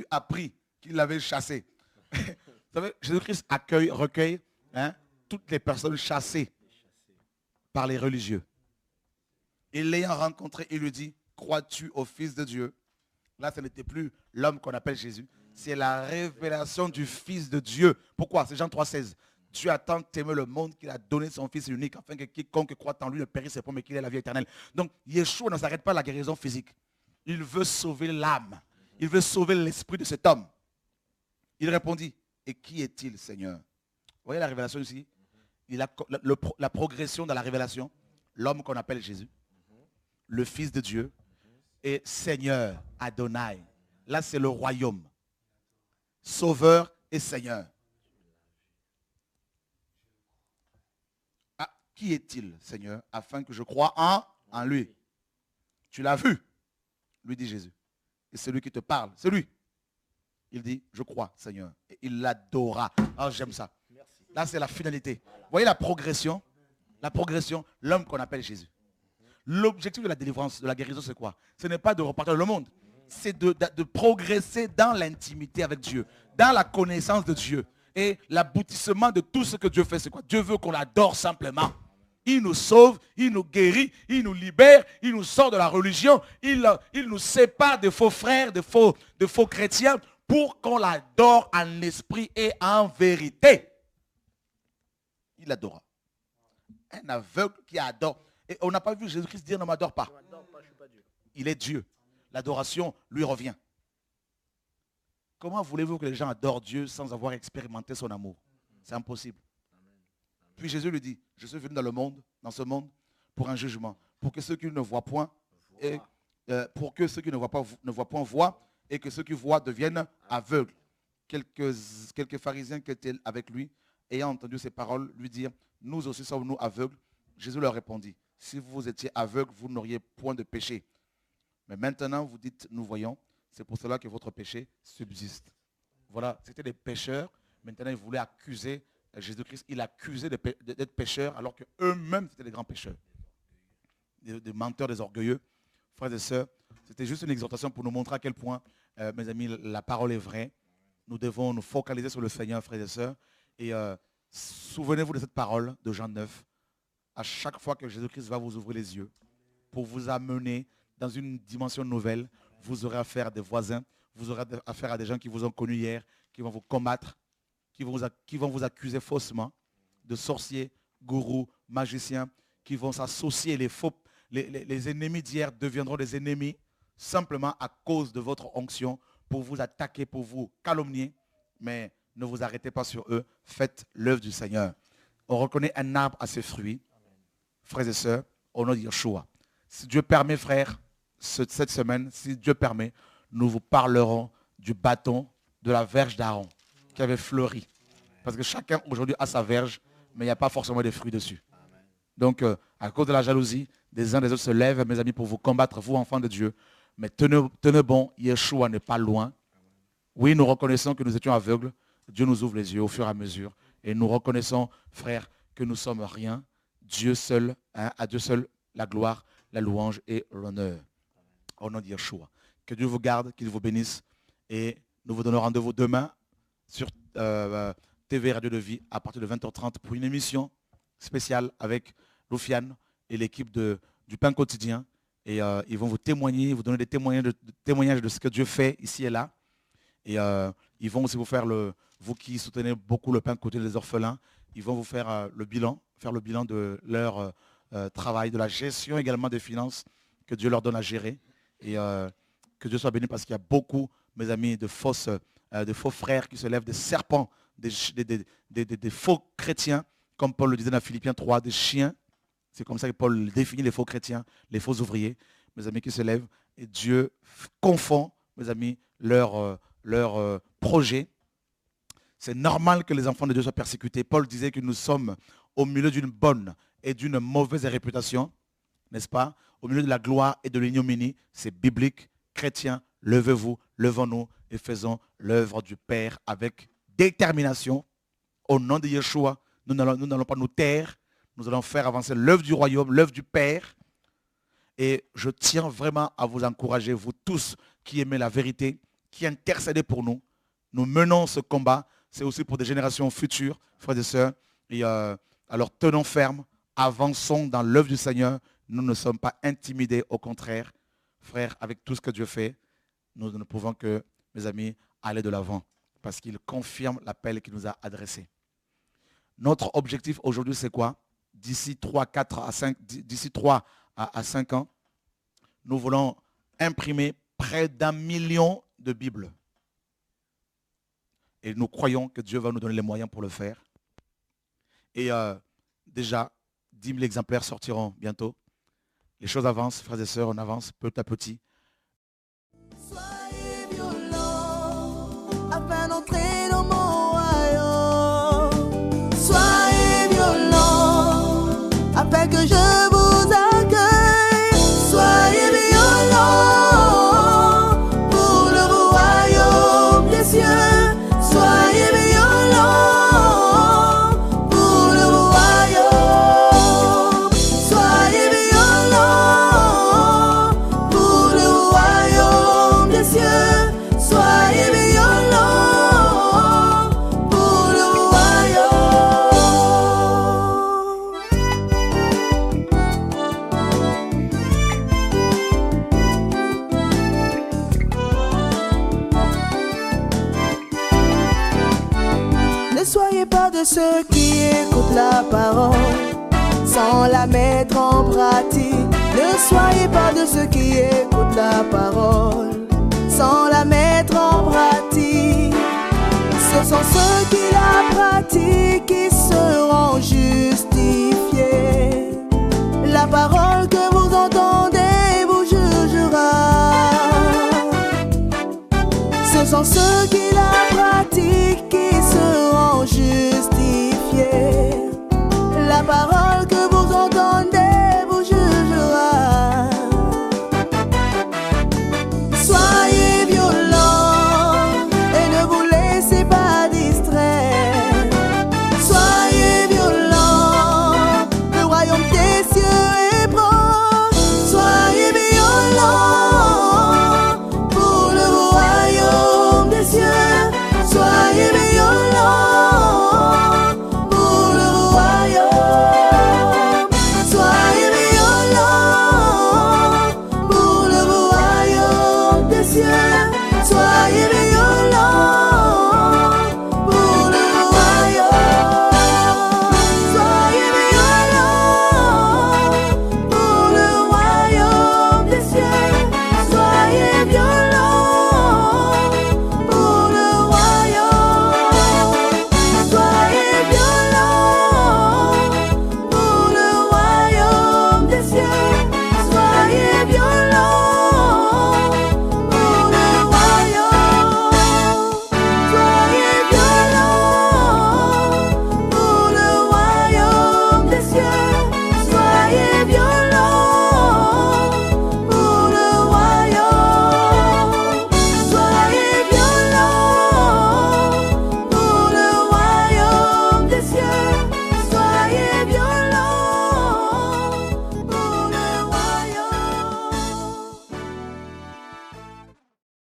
appris qu'il l'avait chassé. Vous savez, Jésus-Christ recueille toutes les personnes chassées par les religieux. Et l'ayant rencontré, il lui dit, crois-tu au Fils de Dieu? Là, ce n'était plus l'homme qu'on appelle Jésus. C'est la révélation du Fils de Dieu. Pourquoi? C'est Jean 3,16. Dieu a tant aimé le monde qu'il a donné son Fils unique, afin que quiconque croit en lui ne périsse pas, mais qu'il ait la vie éternelle. Donc, Yeshua ne s'arrête pas à la guérison physique. Il veut sauver l'âme. Il veut sauver l'esprit de cet homme. Il répondit, et qui est-il, Seigneur? Vous voyez la révélation ici? Il a la progression dans la révélation. L'homme qu'on appelle Jésus, le Fils de Dieu, et Seigneur, Adonai. Là, c'est le royaume. Sauveur et Seigneur. Ah, qui est-il, Seigneur, afin que je croie en lui? Tu l'as vu, lui dit Jésus. Et c'est lui qui te parle, c'est lui. Il dit, je crois, Seigneur. Et il l'adora. Ah, j'aime ça. Là, c'est la finalité. Vous voyez la progression? La progression, l'homme qu'on appelle Jésus. L'objectif de la délivrance, de la guérison, c'est quoi? Ce n'est pas de repartir dans le monde. C'est de progresser dans l'intimité avec Dieu, dans la connaissance de Dieu. Et l'aboutissement de tout ce que Dieu fait, c'est quoi? Dieu veut qu'on l'adore simplement. Il nous sauve, il nous guérit, il nous libère, il nous sort de la religion, il nous sépare de faux frères, de faux chrétiens, pour qu'on l'adore en esprit et en vérité. Il adora. Un aveugle qui adore. Et on n'a pas vu Jésus-Christ dire ne m'adore pas. Il est Dieu. L'adoration lui revient. Comment voulez-vous que les gens adorent Dieu sans avoir expérimenté son amour? C'est impossible. Puis Jésus lui dit, je suis venu dans ce monde, pour un jugement, pour que ceux qui ne voient point, pour que ceux qui ne voient point voient, et que ceux qui voient deviennent aveugles. Quelques pharisiens qui étaient avec lui, ayant entendu ces paroles, lui dirent, nous aussi sommes-nous aveugles? Jésus leur répondit, si vous étiez aveugles, vous n'auriez point de péché. Mais maintenant, vous dites, nous voyons, c'est pour cela que votre péché subsiste. Voilà, c'était des pécheurs. Maintenant, ils voulaient accuser Jésus-Christ. Il accusait d'être pécheurs, alors qu'eux-mêmes, c'était des grands pécheurs. Des menteurs, des orgueilleux. Frères et sœurs, c'était juste une exhortation pour nous montrer à quel point, mes amis, la parole est vraie. Nous devons nous focaliser sur le Seigneur, frères et sœurs. Et souvenez-vous de cette parole de Jean 9. À chaque fois que Jésus-Christ va vous ouvrir les yeux pour vous amener dans une dimension nouvelle, vous aurez affaire à des voisins, vous aurez affaire à des gens qui vous ont connus hier, qui vont vous combattre, qui vont vous accuser faussement de sorciers, gourous, magiciens, qui vont s'associer. Les ennemis d'hier deviendront des ennemis simplement à cause de votre onction pour vous attaquer, pour vous calomnier. Mais ne vous arrêtez pas sur eux, faites l'œuvre du Seigneur. On reconnaît un arbre à ses fruits. Frères et sœurs, au nom de Yeshua. Si Dieu permet, frères, cette semaine, si Dieu permet, nous vous parlerons du bâton de la verge d'Aaron qui avait fleuri. Parce que chacun aujourd'hui a sa verge, mais il n'y a pas forcément des fruits dessus. Donc, à cause de la jalousie, des uns des autres se lèvent, mes amis, pour vous combattre, vous, enfants de Dieu. Mais tenez bon, Yeshua n'est pas loin. Oui, nous reconnaissons que nous étions aveugles. Dieu nous ouvre les yeux au fur et à mesure. Et nous reconnaissons, frères, que nous sommes rien. Dieu seul, à Dieu seul, la gloire, la louange et l'honneur. Au nom de Yeshua. Que Dieu vous garde, qu'il vous bénisse. Et nous vous donnons rendez-vous demain sur TV Radio de Vie à partir de 20h30 pour une émission spéciale avec Loufiane et l'équipe du Pain Quotidien. Et ils vont vous témoigner, vous donner des témoignages de ce que Dieu fait ici et là. Et ils vont aussi vous faire, vous qui soutenez beaucoup le Pain Quotidien des orphelins, ils vont vous faire le bilan de leur travail, de la gestion également des finances que Dieu leur donne à gérer. Et que Dieu soit béni parce qu'il y a beaucoup, mes amis, de faux frères qui se lèvent, des serpents, des faux chrétiens, comme Paul le disait dans Philippiens 3, des chiens. C'est comme ça que Paul définit les faux chrétiens, les faux ouvriers, mes amis, qui se lèvent. Et Dieu confond, mes amis, leur projet. C'est normal que les enfants de Dieu soient persécutés. Paul disait que nous sommes au milieu d'une bonne et d'une mauvaise réputation, n'est-ce pas? Au milieu de la gloire et de l'ignominie, c'est biblique. Chrétiens, levez-vous, levons-nous et faisons l'œuvre du Père avec détermination. Au nom de Yeshua, nous n'allons pas nous taire. Nous allons faire avancer l'œuvre du royaume, l'œuvre du Père. Et je tiens vraiment à vous encourager, vous tous qui aimez la vérité, qui intercédez pour nous. Nous menons ce combat. C'est aussi pour des générations futures, frères et sœurs. Et alors tenons ferme, avançons dans l'œuvre du Seigneur. Nous ne sommes pas intimidés, au contraire. Frères, avec tout ce que Dieu fait, nous ne pouvons que, mes amis, aller de l'avant. Parce qu'il confirme l'appel qu'il nous a adressé. Notre objectif aujourd'hui, c'est quoi? D'ici 3 à 5 ans, nous voulons imprimer près d'1 million de Bibles. Et nous croyons que Dieu va nous donner les moyens pour le faire. Et déjà, 10 000 exemplaires sortiront bientôt. Les choses avancent, frères et sœurs, on avance petit à petit.
Soyez violents afin d'entrer dans mon royaume. Soyez violents afin que je vous accueille. Soyez violents pour le royaume des cieux. Soyez violents pour le royaume. Soyez violents pour le Ne soyez pas de ceux qui écoutent la parole sans la mettre en pratique. Ne soyez pas de ceux qui écoutent la parole sans la mettre en pratique. Ce sont ceux qui la pratiquent qui seront justifiés. La parole que vous entendez vous jugera. Ce sont ceux qui la pratiquent